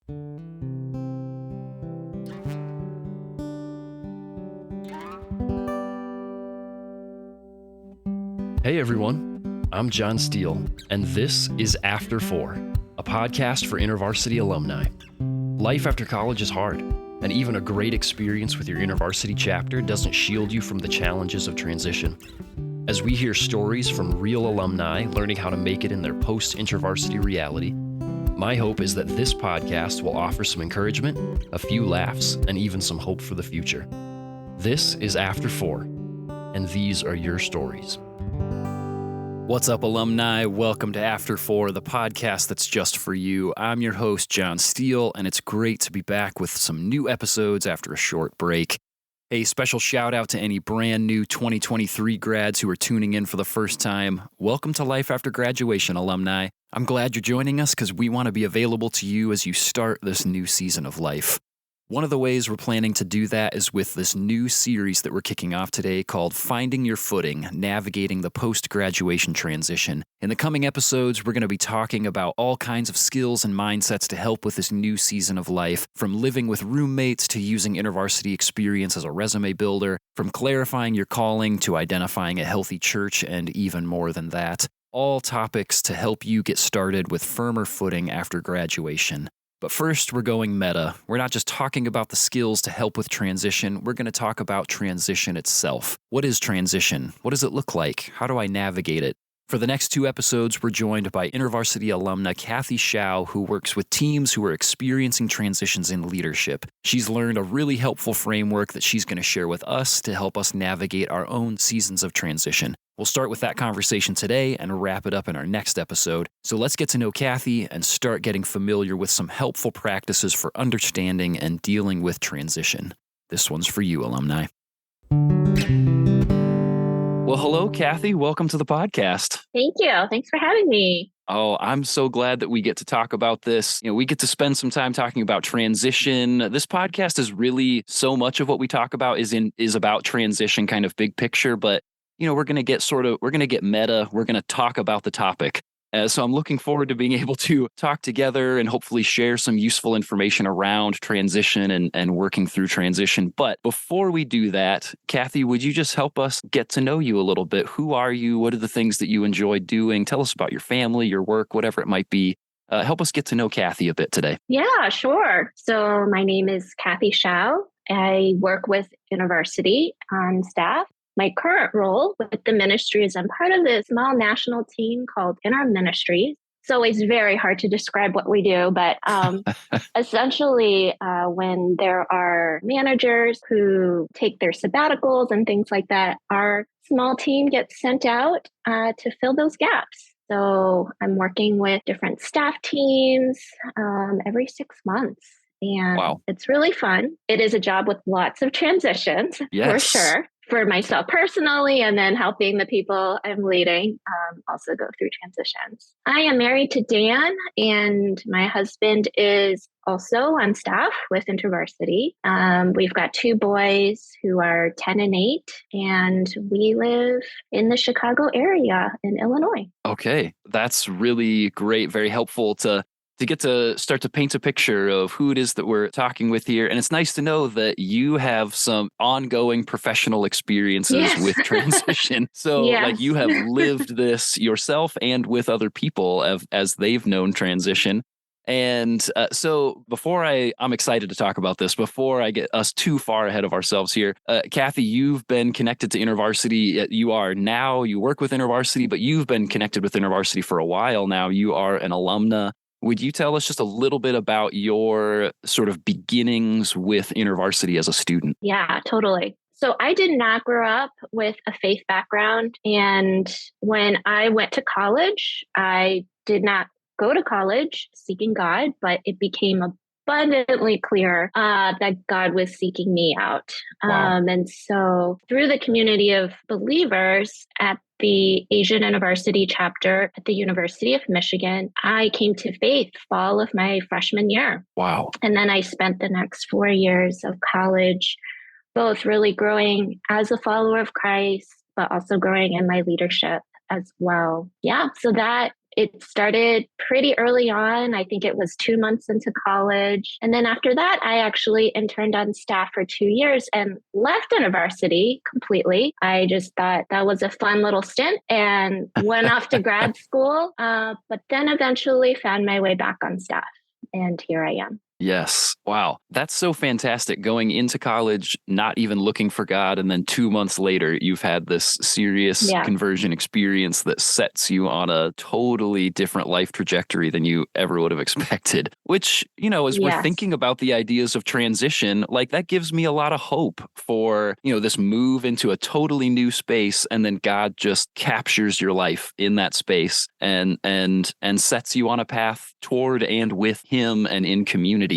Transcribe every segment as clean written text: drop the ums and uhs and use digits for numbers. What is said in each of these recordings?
Hey everyone, I'm John Steele, and this is After 4, a podcast for InterVarsity alumni. Life after college is hard, and even a great experience with your InterVarsity chapter doesn't shield you from the challenges of transition. As we hear stories from real alumni learning how to make it in their post-InterVarsity reality, my hope is that this podcast will offer some encouragement, a few laughs, and even some hope for the future. This is After 4, and these are your stories. What's up, alumni? Welcome to After 4, the podcast that's just for you. I'm your host, John Steele, and it's great to be back with some new episodes after a short break. A special shout out to any brand new 2023 grads who are tuning in for the first time. Welcome to Life After Graduation, alumni. I'm glad you're joining us because we want to be available to you as you start this new season of life. One of the ways we're planning to do that is with this new series that we're kicking off today called Finding Your Footing, Navigating the Post-Graduation Transition. In the coming episodes, we're going to be talking about all kinds of skills and mindsets to help with this new season of life, from living with roommates to using InterVarsity experience as a resume builder, from clarifying your calling to identifying a healthy church, and even more than that. All topics to help you get started with firmer footing after graduation. But first, we're going meta. We're not just talking about the skills to help with transition. We're going to talk about transition itself. What is transition? What does it look like? How do I navigate it? For the next two episodes, we're joined by InterVarsity alumna Shiau, who works with teams who are experiencing transitions in leadership. She's learned a really helpful framework that she's going to share with us to help us navigate our own seasons of transition. We'll start with that conversation today and wrap it up in our next episode. So let's get to know Kathy and start getting familiar with some helpful practices for understanding and dealing with transition. This one's for you, alumni. Well, hello, Kathy. Welcome to the podcast. Thank you. Thanks for having me. Oh, I'm so glad that we get to talk about this. We get to spend some time talking about transition. This podcast is really so much of what we talk about is about transition, kind of big picture, but we're going to get meta. We're going to talk about the topic. So I'm looking forward to being able to talk together and hopefully share some useful information around transition and working through transition. But before we do that, Kathy, would you just help us get to know you a little bit? Who are you? What are the things that you enjoy doing? Tell us about your family, your work, whatever it might be. Help us get to know Kathy a bit today. Yeah, sure. So my name is Kathy Shiau. I work with InterVarsity on staff. My current role with the ministry is I'm part of this small national team called Inter Ministries. It's always very hard to describe what we do, but essentially when there are managers who take their sabbaticals and things like that, our small team gets sent out to fill those gaps. So I'm working with different staff teams every 6 months. And Wow. It's really fun. It is a job with lots of transitions, for sure. For myself personally, and then helping the people I'm leading also go through transitions. I am married to Dan, and my husband is also on staff with InterVarsity. We've got two boys who are 10 and 8, and we live in the Chicago area in Illinois. Okay, that's really great. Very helpful to get to start to paint a picture of who it is that we're talking with here. And it's nice to know that you have some ongoing professional experiences with transition. So you have lived this yourself and with other people as they've known transition. And so I'm excited to talk about this before I get us too far ahead of ourselves here. Kathy, you've been connected to InterVarsity. You work with InterVarsity, but you've been connected with InterVarsity for a while now. You are an alumna. Would you tell us just a little bit about your sort of beginnings with InterVarsity as a student? Yeah, totally. So I did not grow up with a faith background. And when I went to college, I did not go to college seeking God, but it became abundantly clear that God was seeking me out. Wow. And so through the community of believers at the Asian InterVarsity chapter at the University of Michigan, I came to faith fall of my freshman year. Wow. And then I spent the next 4 years of college, both really growing as a follower of Christ, but also growing in my leadership as well. Yeah, so that It started pretty early on. I think it was 2 months into college. And then after that, I actually interned on staff for 2 years and left InterVarsity completely. I just thought that was a fun little stint and went off to grad school, but then eventually found my way back on staff. And here I am. Yes. Wow. That's so fantastic. Going into college, not even looking for God. And then 2 months later, you've had this serious conversion experience that sets you on a totally different life trajectory than you ever would have expected, which, as we're thinking about the ideas of transition, like that gives me a lot of hope for, this move into a totally new space. And then God just captures your life in that space and sets you on a path toward and with him and in community.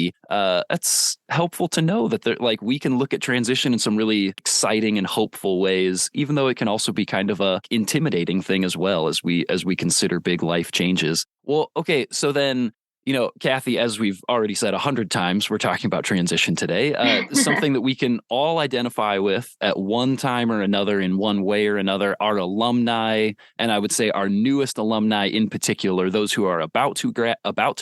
That's helpful to know that we can look at transition in some really exciting and hopeful ways, even though it can also be kind of a intimidating thing as well as we consider big life changes. Well, okay, so then, Kathy, as we've already said 100 times, we're talking about transition today. Something that we can all identify with at one time or another in one way or another. Our alumni, and I would say our newest alumni in particular, those who are about to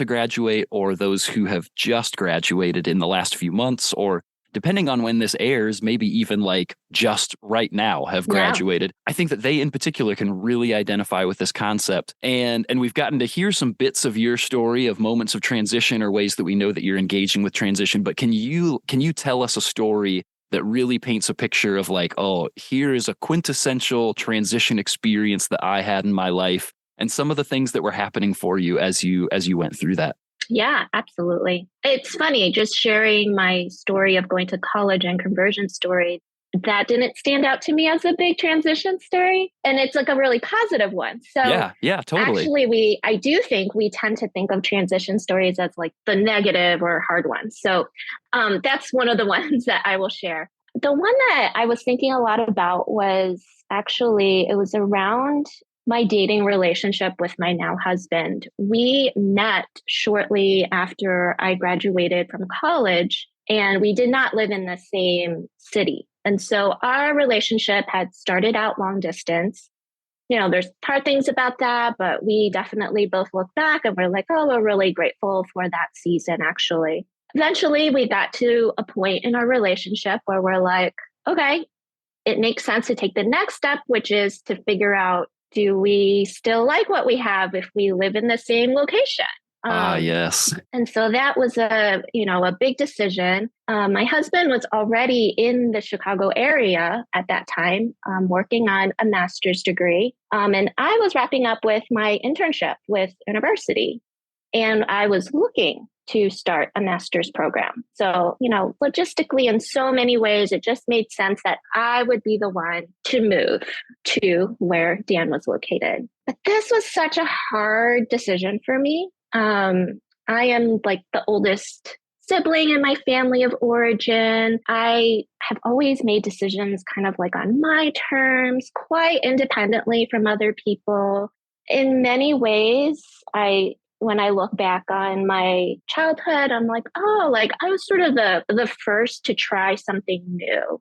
graduate or those who have just graduated in the last few months, or depending on when this airs, maybe even like just right now have graduated. I think that they in particular can really identify with this concept. And we've gotten to hear some bits of your story of moments of transition or ways that we know that you're engaging with transition. But can you tell us a story that really paints a picture of like, oh, here is a quintessential transition experience that I had in my life and some of the things that were happening for you as you went through that? Yeah, absolutely. It's funny, just sharing my story of going to college and conversion story, that didn't stand out to me as a big transition story. And it's like a really positive one. So yeah, totally. Actually, I do think we tend to think of transition stories as like the negative or hard ones. So that's one of the ones that I will share. The one that I was thinking a lot about was it was around my dating relationship with my now husband. We met shortly after I graduated from college, and we did not live in the same city. And so our relationship had started out long distance. There's hard things about that, but we definitely both look back and we're like, oh, we're really grateful for that season, actually. Eventually, we got to a point in our relationship where we're like, okay, it makes sense to take the next step, which is to figure out, do we still like what we have if we live in the same location? Yes. And so that was a big decision. My husband was already in the Chicago area at that time, working on a master's degree. And I was wrapping up with my internship with InterVarsity. And I was looking to start a master's program. So, logistically, in so many ways, it just made sense that I would be the one to move to where Dan was located. But this was such a hard decision for me. I am like the oldest sibling in my family of origin. I have always made decisions kind of like on my terms, quite independently from other people. In many ways, when I look back on my childhood, I'm like, oh, like I was sort of the first to try something new.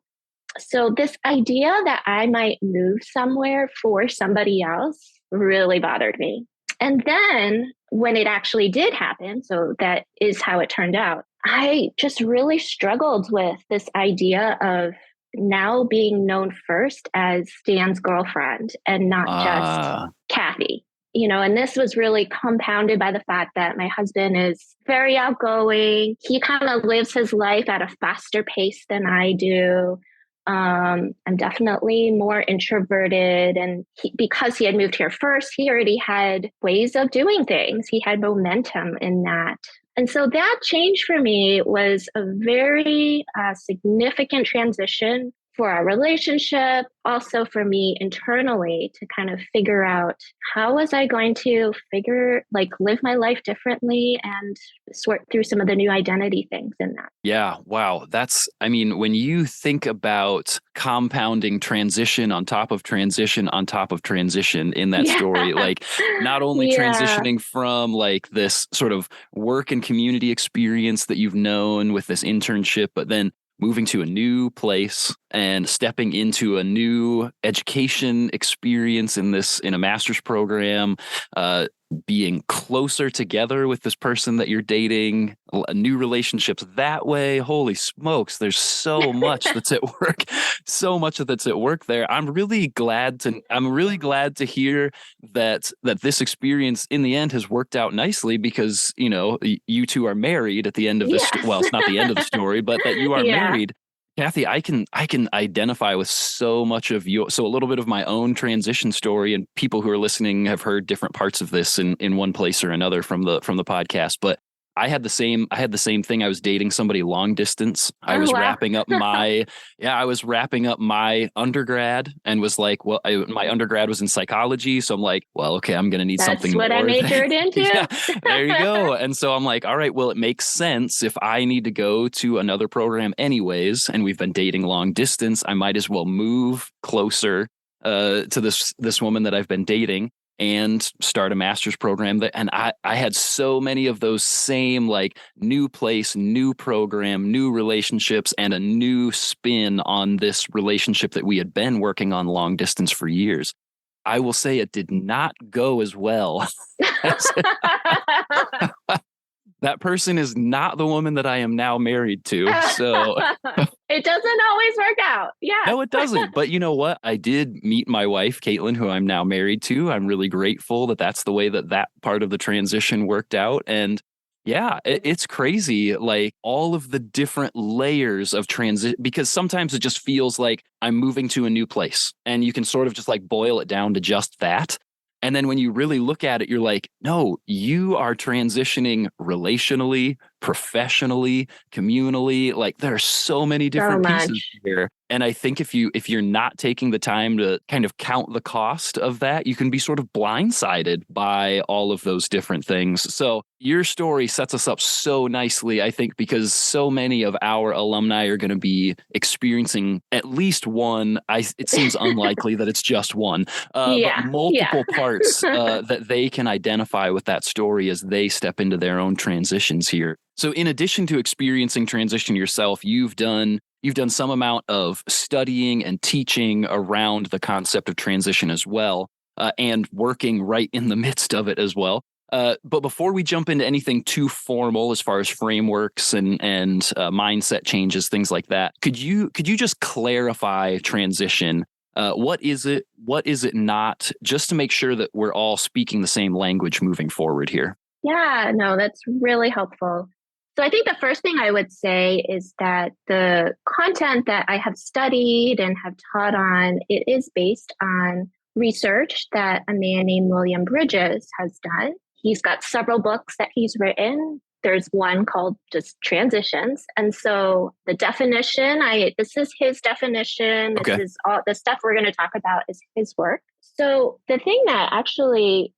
So this idea that I might move somewhere for somebody else really bothered me. And then when it actually did happen, so that is how it turned out, I just really struggled with this idea of now being known first as Dan's girlfriend and not just Kathy. And this was really compounded by the fact that my husband is very outgoing. He kind of lives his life at a faster pace than I do. I'm definitely more introverted. And because he had moved here first, he already had ways of doing things. He had momentum in that. And so that change for me was a very significant transition for our relationship, also for me internally to kind of figure out how was I going to live my life differently and sort through some of the new identity things in that. Yeah. Wow. When you think about compounding transition on top of transition on top of transition in that story, like not only transitioning from like this sort of work and community experience that you've known with this internship, but then moving to a new place and stepping into a new education experience in a master's program, being closer together with this person that you're dating, new relationships that way. Holy smokes, there's so much that's at work, so much that's at work there. I'm really glad to hear that this experience in the end has worked out nicely, because, you two are married at the end of this. Yes. Well, it's not the end of the story, but that you are Yeah. married. Kathy, I can identify with so much of so a little bit of my own transition story, and people who are listening have heard different parts of this in one place or another from the podcast. But I had the same thing. I was dating somebody long distance. I was wrapping up my undergrad, and was like, well, my undergrad was in psychology. So I'm like, well, okay, I'm going to need something more. That's what I majored into. Yeah, there you go. And so I'm like, all right, well, it makes sense if I need to go to another program anyways, and we've been dating long distance, I might as well move closer to this woman that I've been dating and start a master's program. And I had so many of those same, like, new place, new program, new relationships, and a new spin on this relationship that we had been working on long distance for years. I will say it did not go as well. That person is not the woman that I am now married to. So it doesn't always work out. Yeah. No, it doesn't. But you know what? I did meet my wife, Caitlin, who I'm now married to. I'm really grateful that that's the way that part of the transition worked out. And yeah, it's crazy, like all of the different layers of transition, because sometimes it just feels like I'm moving to a new place, and you can sort of just like boil it down to just that. And then when you really look at it, you're like, no, you are transitioning relationally, professionally, communally. Like, there are so many different pieces here. And I think if you're not taking the time to kind of count the cost of that, you can be sort of blindsided by all of those different things. So your story sets us up so nicely, I think, because so many of our alumni are going to be experiencing at least one. It seems unlikely that it's just one, but multiple parts that they can identify with that story as they step into their own transitions here. So in addition to experiencing transition yourself, you've done some amount of studying and teaching around the concept of transition as well, and working right in the midst of it as well. But before we jump into anything too formal as far as frameworks and mindset changes, things like that, could you just clarify transition? What is it? What is it not? Just to make sure that we're all speaking the same language moving forward here. Yeah, no, that's really helpful. So I think the first thing I would say is that the content that I have studied and have taught on, it is based on research that a man named William Bridges has done. He's got several books that he's written. There's one called just Transitions. And so the definition, this is his definition. Okay. This is all the stuff we're going to talk about is his work. So the thing that actually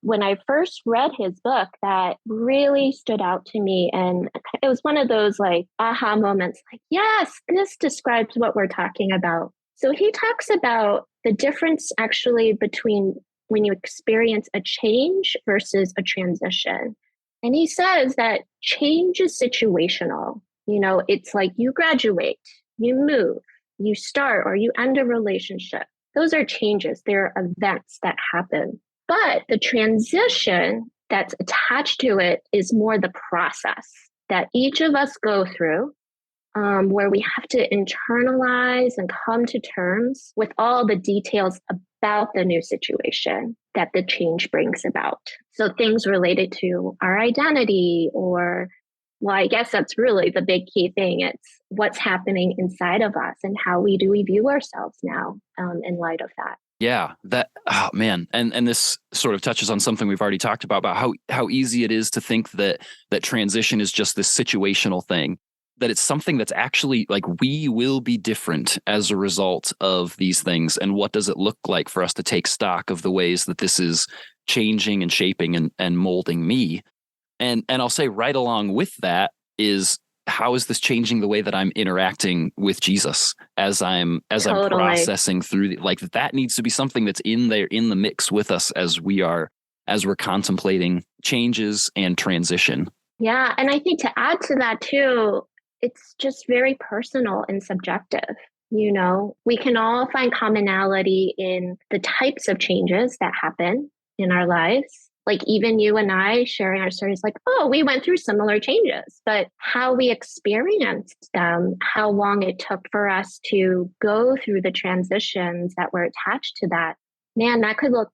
when I first read his book, that really stood out to me. And it was one of those like aha moments, like, yes, this describes what we're talking about. So he talks about the difference actually between when you experience a change versus a transition. And he says that change is situational. It's like you graduate, you move, you start, or you end a relationship. Those are changes. They're events that happen. But the transition that's attached to it is more the process that each of us go through, where we have to internalize and come to terms with all the details about the new situation that the change brings about. So things related to our identity, or, well, I guess that's really the big key thing. It's what's happening inside of us and how we view ourselves now in light of that. Yeah, oh man. And this sort of touches on something we've already talked about how easy it is to think that transition is just this situational thing, that it's something that's actually like we will be different as a result of these things. And what does it look like for us to take stock of the ways that this is changing and shaping and molding me? And I'll say right along with that is, how is this changing the way that I'm interacting with Jesus as I'm processing through that needs to be something that's in there in the mix with us as we're contemplating changes and transition. Yeah. And I think to add to that too, it's just very personal and subjective. We can all find commonality in the types of changes that happen in our lives. Like even you and I sharing our stories, like, oh, we went through similar changes, but how we experienced them, how long it took for us to go through the transitions that were attached to that, man, that could look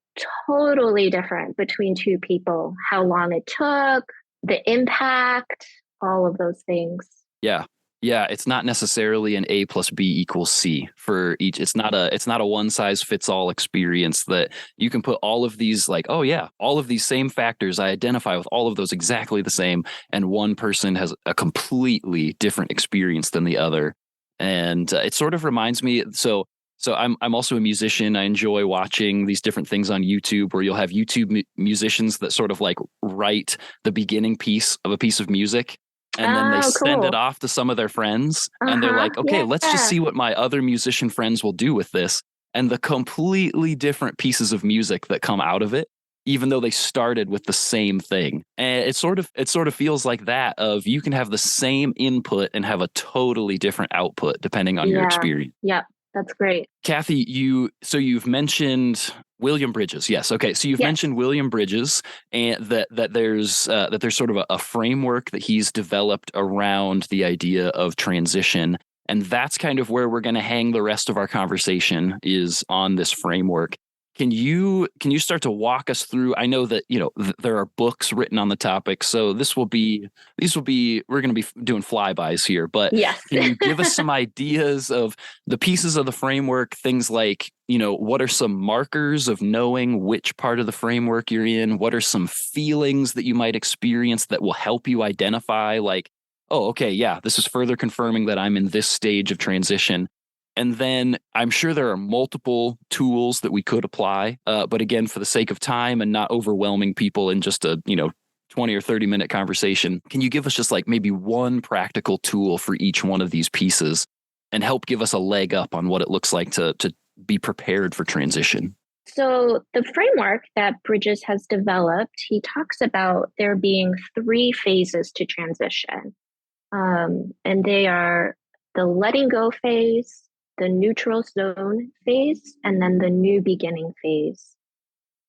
totally different between two people. How long it took, the impact, all of those things. Yeah. Yeah, it's not necessarily an A plus B equals C for each. It's not a one size fits all experience that you can put all of these like, oh yeah, all of these same factors. I identify with all of those exactly the same. And one person has a completely different experience than the other. And it sort of reminds me. So I'm also a musician. I enjoy watching these different things on YouTube where you'll have YouTube musicians that sort of like write the beginning piece of a piece of music. And then they send it off to some of their friends and they're like, okay, let's just see what my other musician friends will do with this. And the completely different pieces of music that come out of it, even though they started with the same thing. And it sort of feels like that of you can have the same input and have a totally different output depending on your experience. Yep. That's great. Kathy, you've mentioned William Bridges. Yes. Okay. So you've mentioned William Bridges and that there's sort of a framework that he's developed around the idea of transition. And that's kind of where we're going to hang the rest of our conversation is on this framework. Can you start to walk us through? I know that, there are books written on the topic. So we're going to be doing flybys here, but can you give us some ideas of the pieces of the framework? Things like, what are some markers of knowing which part of the framework you're in? What are some feelings that you might experience that will help you identify like, oh, okay, yeah, this is further confirming that I'm in this stage of transition. And then I'm sure there are multiple tools that we could apply. But again, for the sake of time and not overwhelming people in just a, 20 or 30 minute conversation, can you give us just like maybe one practical tool for each one of these pieces and help give us a leg up on what it looks like to be prepared for transition? So the framework that Bridges has developed, he talks about there being 3 phases to transition. And they are the letting go phase, the neutral zone phase, and then the new beginning phase.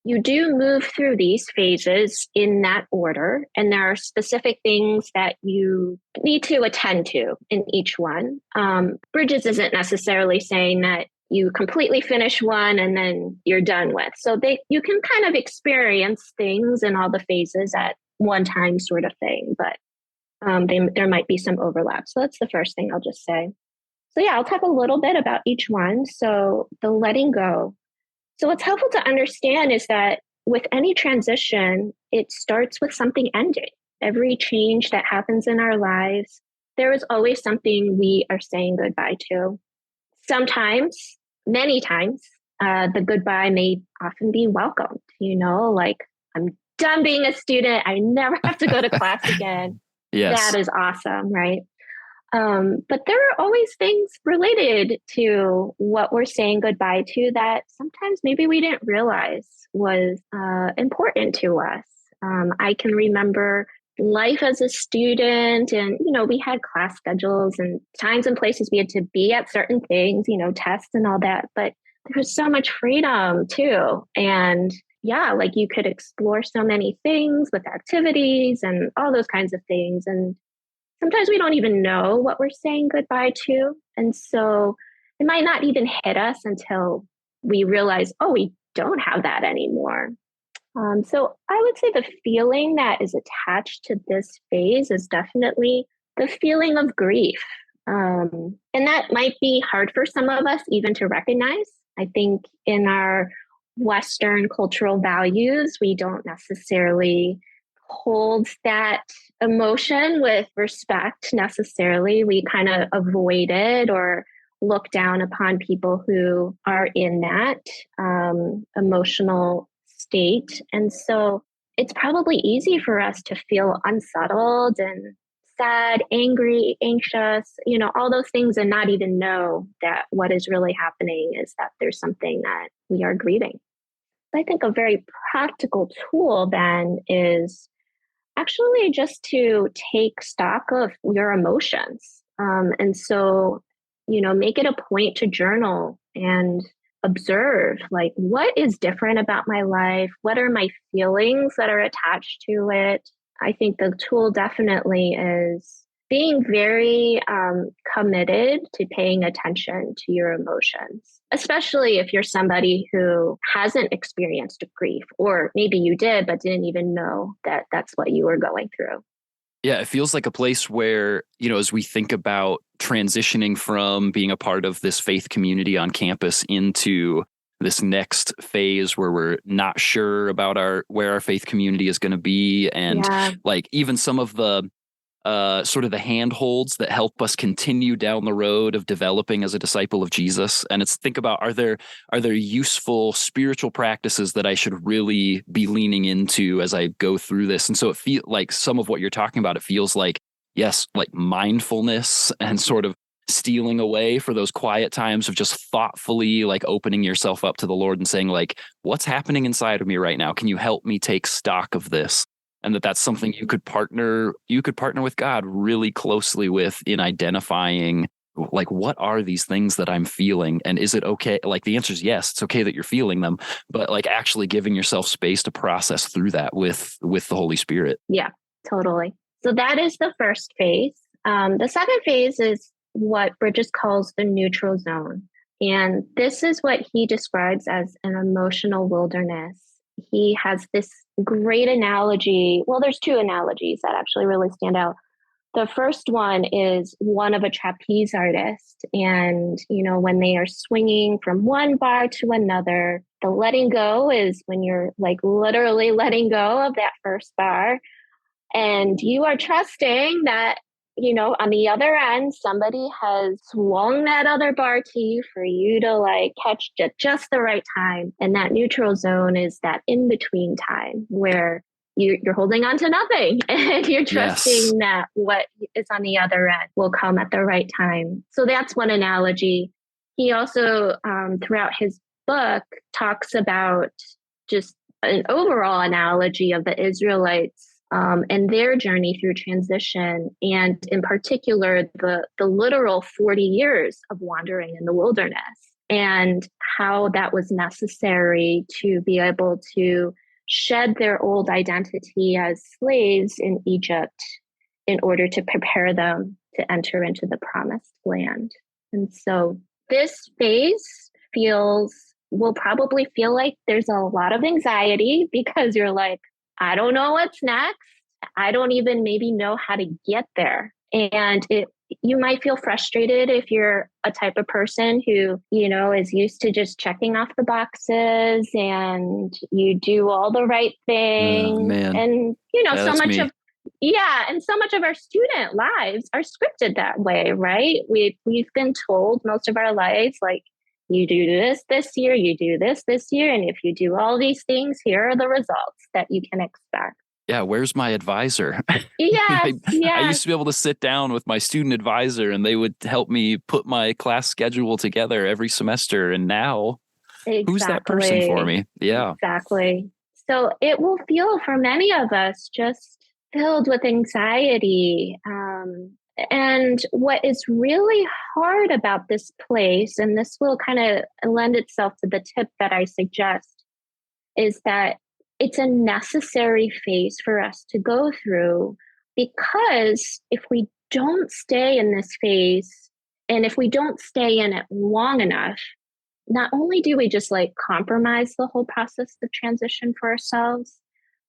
You do move through these phases in that order, and there are specific things that you need to attend to in each one. Bridges isn't necessarily saying that you completely finish one and then you're done with. So you can kind of experience things in all the phases at one time sort of thing, but there might be some overlap. So that's the first thing I'll just say. So yeah, I'll talk a little bit about each one. So the letting go. So what's helpful to understand is that with any transition, it starts with something ending. Every change that happens in our lives, there is always something we are saying goodbye to. Sometimes, many times, the goodbye may often be welcomed, like I'm done being a student. I never have to go to class again. Yes. That is awesome, right? But there are always things related to what we're saying goodbye to that sometimes maybe we didn't realize was important to us. I can remember life as a student and, we had class schedules and times and places we had to be at certain things, tests and all that. But there was so much freedom too. And yeah, like you could explore so many things with activities and all those kinds of things. And sometimes we don't even know what we're saying goodbye to. And so it might not even hit us until we realize, oh, we don't have that anymore. So I would say the feeling that is attached to this phase is definitely the feeling of grief. And that might be hard for some of us even to recognize. I think in our Western cultural values, we don't necessarily hold that emotion with respect necessarily. We kind of avoid it or look down upon people who are in that emotional state. And so it's probably easy for us to feel unsettled and sad, angry, anxious, all those things, and not even know that what is really happening is that there's something that we are grieving. I think a very practical tool then is actually just to take stock of your emotions. And so, make it a point to journal and observe, like, what is different about my life? What are my feelings that are attached to it? I think the tool definitely is being very committed to paying attention to your emotions, especially if you're somebody who hasn't experienced grief, or maybe you did, but didn't even know that that's what you were going through. Yeah, it feels like a place where, as we think about transitioning from being a part of this faith community on campus into this next phase where we're not sure about where our faith community is going to be. And like even some of the sort of the handholds that help us continue down the road of developing as a disciple of Jesus. And it's think about, are there useful spiritual practices that I should really be leaning into as I go through this? And so it feels like some of what you're talking about, it feels like, yes, like mindfulness and sort of stealing away for those quiet times of just thoughtfully like opening yourself up to the Lord and saying like, what's happening inside of me right now? Can you help me take stock of this? And that's something you could partner with God really closely with in identifying like, what are these things that I'm feeling? And is it okay? Like the answer is yes, it's okay that you're feeling them, but like actually giving yourself space to process through that with the Holy Spirit. Yeah, totally. So that is the first phase. The second phase is what Bridges calls the neutral zone. And this is what he describes as an emotional wilderness. He has this great analogy. Well, there's two analogies that actually really stand out. The first one is one of a trapeze artist. And, when they are swinging from one bar to another, the letting go is when you're like literally letting go of that first bar. And you are trusting that, on the other end, somebody has swung that other bar to you for you to like catch just the right time. And that neutral zone is that in-between time where you're holding on to nothing and you're trusting that what is on the other end will come at the right time. So that's one analogy. He also, throughout his book, talks about just an overall analogy of the Israelites and their journey through transition, and in particular, the literal 40 years of wandering in the wilderness, and how that was necessary to be able to shed their old identity as slaves in Egypt in order to prepare them to enter into the promised land. And so this phase will probably feel like there's a lot of anxiety because you're like, I don't know what's next. I don't even maybe know how to get there. And you might feel frustrated if you're a type of person who, is used to just checking off the boxes and you do all the right things. And, so much of our student lives are scripted that way, right? We've been told most of our lives, like, you do this year, you do this year. And if you do all these things, here are the results that you can expect. Yeah, where's my advisor? Yes, I used to be able to sit down with my student advisor and they would help me put my class schedule together every semester. And now, who's that person for me? Yeah. Exactly. So it will feel for many of us just filled with anxiety. And what is really hard about this place, and this will kind of lend itself to the tip that I suggest, is that it's a necessary phase for us to go through, because if we don't stay in this phase, and if we don't stay in it long enough, not only do we just like compromise the whole process of transition for ourselves,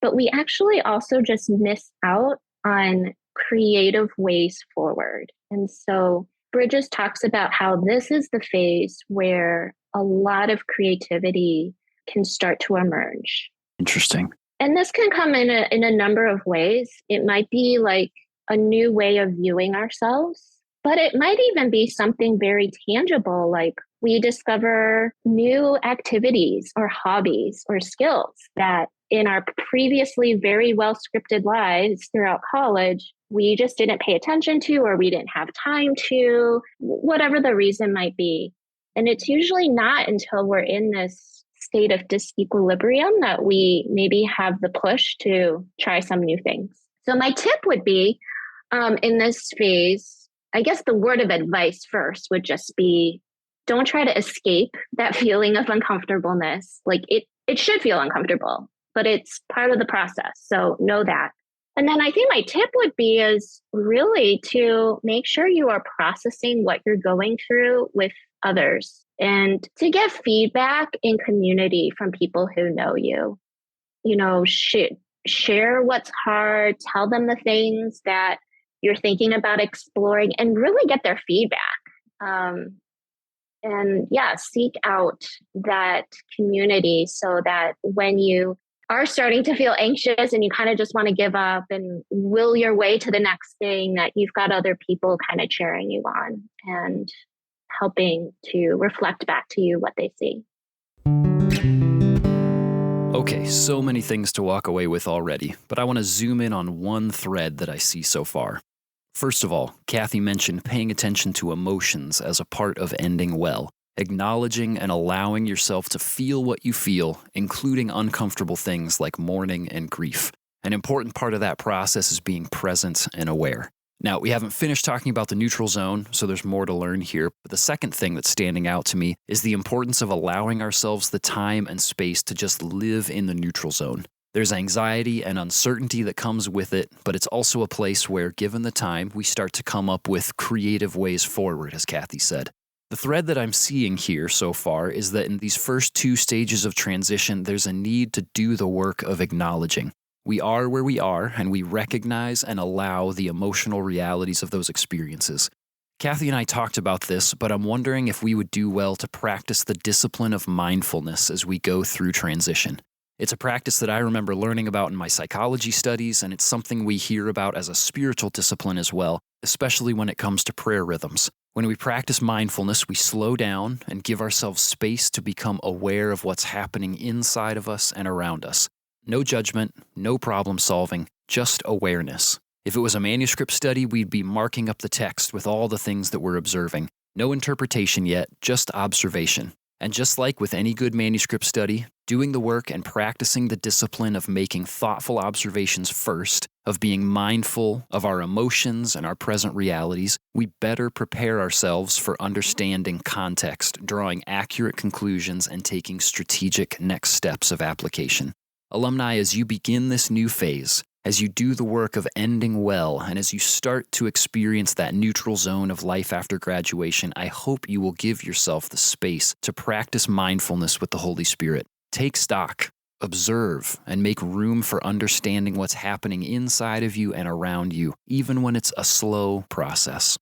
but we actually also just miss out on creative ways forward. And so Bridges talks about how this is the phase where a lot of creativity can start to emerge. Interesting. And this can come in a number of ways. It might be like a new way of viewing ourselves, but it might even be something very tangible, like we discover new activities or hobbies or skills that in our previously very well scripted lives throughout college, we just didn't pay attention to, or we didn't have time to, whatever the reason might be. And it's usually not until we're in this state of disequilibrium that we maybe have the push to try some new things. So my tip would be in this phase, I guess the word of advice first would just be, don't try to escape that feeling of uncomfortableness. Like it should feel uncomfortable, but it's part of the process. So know that. And then I think my tip would be is really to make sure you are processing what you're going through with others and to get feedback in community from people who know you. You know, share what's hard, tell them the things that you're thinking about exploring and really get their feedback. And yeah, seek out that community so that when you are starting to feel anxious and you kind of just want to give up and will your way to the next thing, that you've got other people kind of cheering you on and helping to reflect back to you what they see. Okay, so many things to walk away with already, but I want to zoom in on one thread that I see so far. First of all, Kathy mentioned paying attention to emotions as a part of ending well, acknowledging and allowing yourself to feel what you feel, including uncomfortable things like mourning and grief. An important part of that process is being present and aware. Now, we haven't finished talking about the neutral zone, so there's more to learn here, but the second thing that's standing out to me is the importance of allowing ourselves the time and space to just live in the neutral zone. There's anxiety and uncertainty that comes with it, but it's also a place where, given the time, we start to come up with creative ways forward, as Kathy said. The thread that I'm seeing here so far is that in these first 2 stages of transition, there's a need to do the work of acknowledging. We are where we are, and we recognize and allow the emotional realities of those experiences. Kathy and I talked about this, but I'm wondering if we would do well to practice the discipline of mindfulness as we go through transition. It's a practice that I remember learning about in my psychology studies, and it's something we hear about as a spiritual discipline as well, especially when it comes to prayer rhythms. When we practice mindfulness, we slow down and give ourselves space to become aware of what's happening inside of us and around us. No judgment, no problem solving, just awareness. If it was a manuscript study, we'd be marking up the text with all the things that we're observing. No interpretation yet, just observation. And just like with any good manuscript study, doing the work and practicing the discipline of making thoughtful observations first, of being mindful of our emotions and our present realities, we better prepare ourselves for understanding context, drawing accurate conclusions, and taking strategic next steps of application. Alumni, as you begin this new phase, as you do the work of ending well, and as you start to experience that neutral zone of life after graduation, I hope you will give yourself the space to practice mindfulness with the Holy Spirit. Take stock, observe, and make room for understanding what's happening inside of you and around you, even when it's a slow process.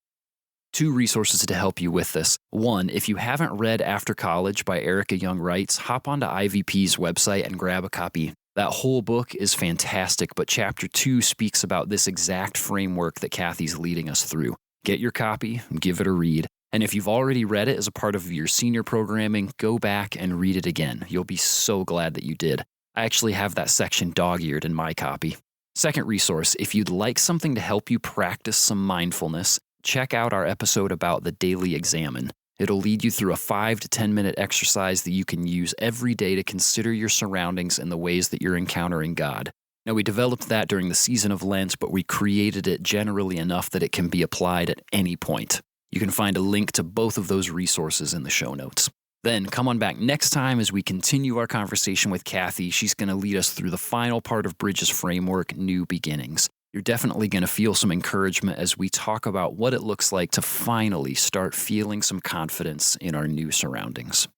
2 resources to help you with this. 1, if you haven't read After College by Erica Young Wrights, hop onto IVP's website and grab a copy. That whole book is fantastic, but Chapter 2 speaks about this exact framework that Kathy's leading us through. Get your copy and give it a read. And if you've already read it as a part of your senior programming, go back and read it again. You'll be so glad that you did. I actually have that section dog-eared in my copy. Second resource, if you'd like something to help you practice some mindfulness, check out our episode about the Daily Examine. It'll lead you through a 5 to 10 minute exercise that you can use every day to consider your surroundings and the ways that you're encountering God. Now, we developed that during the season of Lent, but we created it generally enough that it can be applied at any point. You can find a link to both of those resources in the show notes. Then come on back next time as we continue our conversation with Kathy. She's going to lead us through the final part of Bridges' framework, New Beginnings. You're definitely going to feel some encouragement as we talk about what it looks like to finally start feeling some confidence in our new surroundings.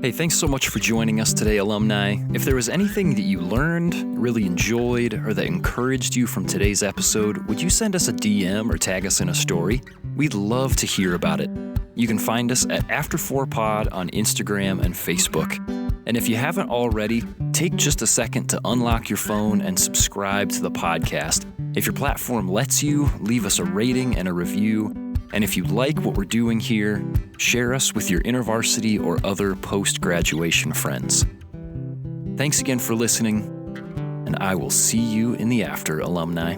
Hey, thanks so much for joining us today, alumni. If there was anything that you learned, really enjoyed, or that encouraged you from today's episode, would you send us a DM or tag us in a story? We'd love to hear about it. You can find us at After4Pod on Instagram and Facebook. And if you haven't already, take just a second to unlock your phone and subscribe to the podcast. If your platform lets you, leave us a rating and a review. And if you like what we're doing here, share us with your InterVarsity or other post-graduation friends. Thanks again for listening, and I will see you in the after, alumni.